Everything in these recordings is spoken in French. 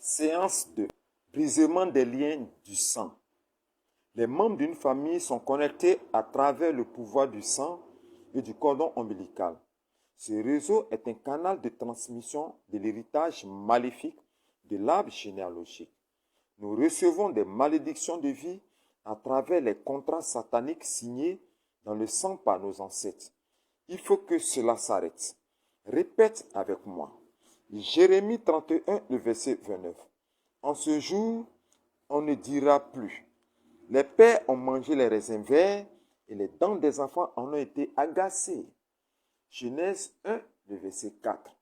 Séance 2. Brisement des liens du sang. Les membres d'une famille sont connectés à travers le pouvoir du sang et du cordon ombilical. Ce réseau est un canal de transmission de l'héritage maléfique de l'arbre généalogique. Nous recevons des malédictions de vie à travers les contrats sataniques signés dans le sang par nos ancêtres. Il faut que cela s'arrête. Répète avec moi. Jérémie 31, le verset 29. En ce jour, on ne dira plus. Les pères ont mangé les raisins verts et les dents des enfants en ont été agacées. Genèse 1, le verset 4.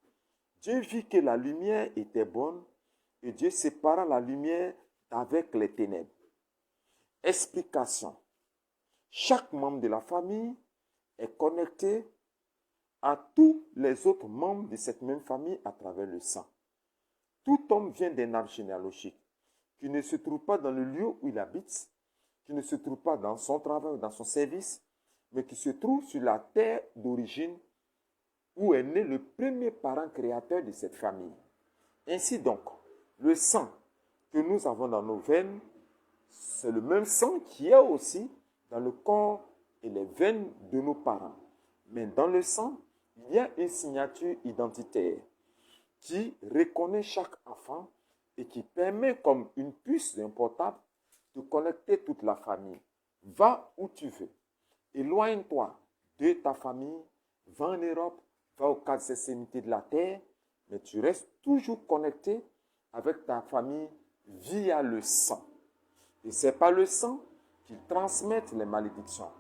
Dieu vit que la lumière était bonne et Dieu sépara la lumière d'avec les ténèbres. Explication. Chaque membre de la famille est connecté à tous les autres membres de cette même famille à travers le sang. Tout homme vient d'un arbre généalogique qui ne se trouve pas dans le lieu où il habite, qui ne se trouve pas dans son travail ou dans son service, mais qui se trouve sur la terre d'origine où est né le premier parent créateur de cette famille. Ainsi donc, le sang que nous avons dans nos veines, c'est le même sang qui est aussi dans le corps et les veines de nos parents. Mais dans le sang, il y a une signature identitaire qui reconnaît chaque enfant et qui permet, comme une puce d'un portable, de connecter toute la famille. Va où tu veux. Éloigne-toi de ta famille. Va en Europe. Va aux quatre extrémités de la terre. Mais tu restes toujours connecté avec ta famille via le sang. Et ce n'est pas le sang qui transmet les malédictions.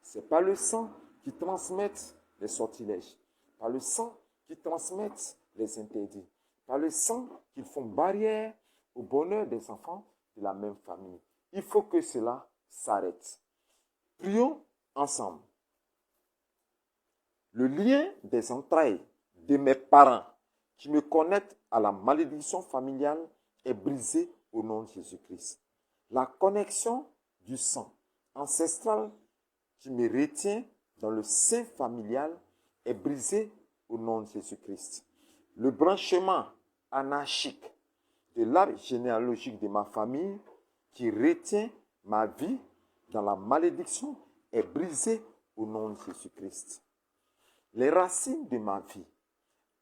Ce n'est pas le sang qui transmet les sortilèges. Pas le sang qui transmet les interdits. Par le sang qu'ils font barrière au bonheur des enfants de la même famille. Il faut que cela s'arrête. Prions ensemble. Le lien des entrailles de mes parents qui me connectent à la malédiction familiale est brisé au nom de Jésus-Christ. La connexion du sang ancestral qui me retient dans le sein familial est brisée au nom de Jésus-Christ. Le branchement anarchique de l'arbre généalogique de ma famille qui retient ma vie dans la malédiction est brisé au nom de Jésus-Christ. Les racines de ma vie,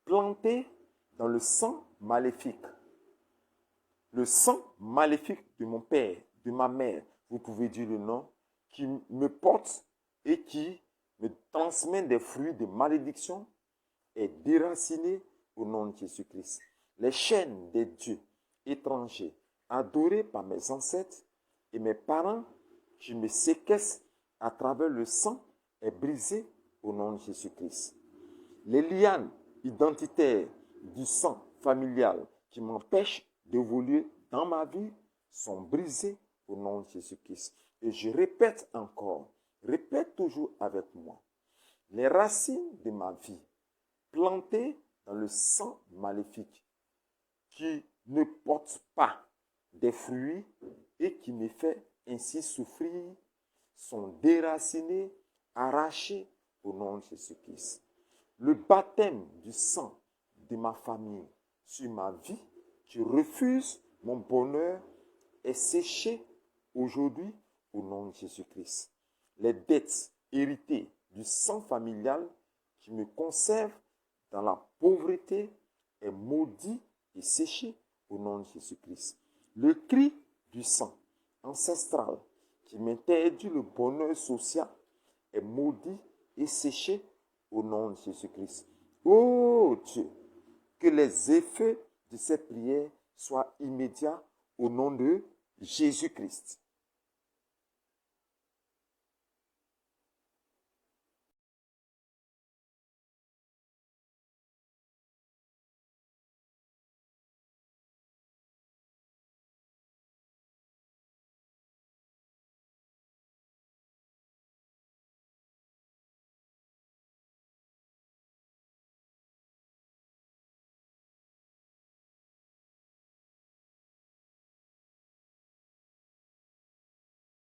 plantées dans le sang maléfique, le sang maléfique de mon père, de ma mère, vous pouvez dire le nom, qui me porte et qui me transmet des fruits de malédiction, est déraciné au nom de Jésus-Christ. Les chaînes des dieux étrangers adorés par mes ancêtres et mes parents qui me séquestrent à travers le sang est brisé au nom de Jésus-Christ. Les lianes identitaires du sang familial qui m'empêchent d'évoluer dans ma vie sont brisées au nom de Jésus-Christ. Et je répète encore, répète toujours avec moi, les racines de ma vie plantées dans le sang maléfique qui ne porte pas des fruits et qui me fait ainsi souffrir sont déracinés, arrachés au nom de Jésus-Christ. Le baptême du sang de ma famille sur ma vie qui refuse mon bonheur est séché aujourd'hui au nom de Jésus-Christ. Les dettes héritées du sang familial qui me conservent dans la pauvreté est maudit et séché au nom de Jésus-Christ. Le cri du sang ancestral qui m'interdit le bonheur social est maudit et séché au nom de Jésus-Christ. Oh Dieu, que les effets de cette prière soient immédiats au nom de Jésus-Christ.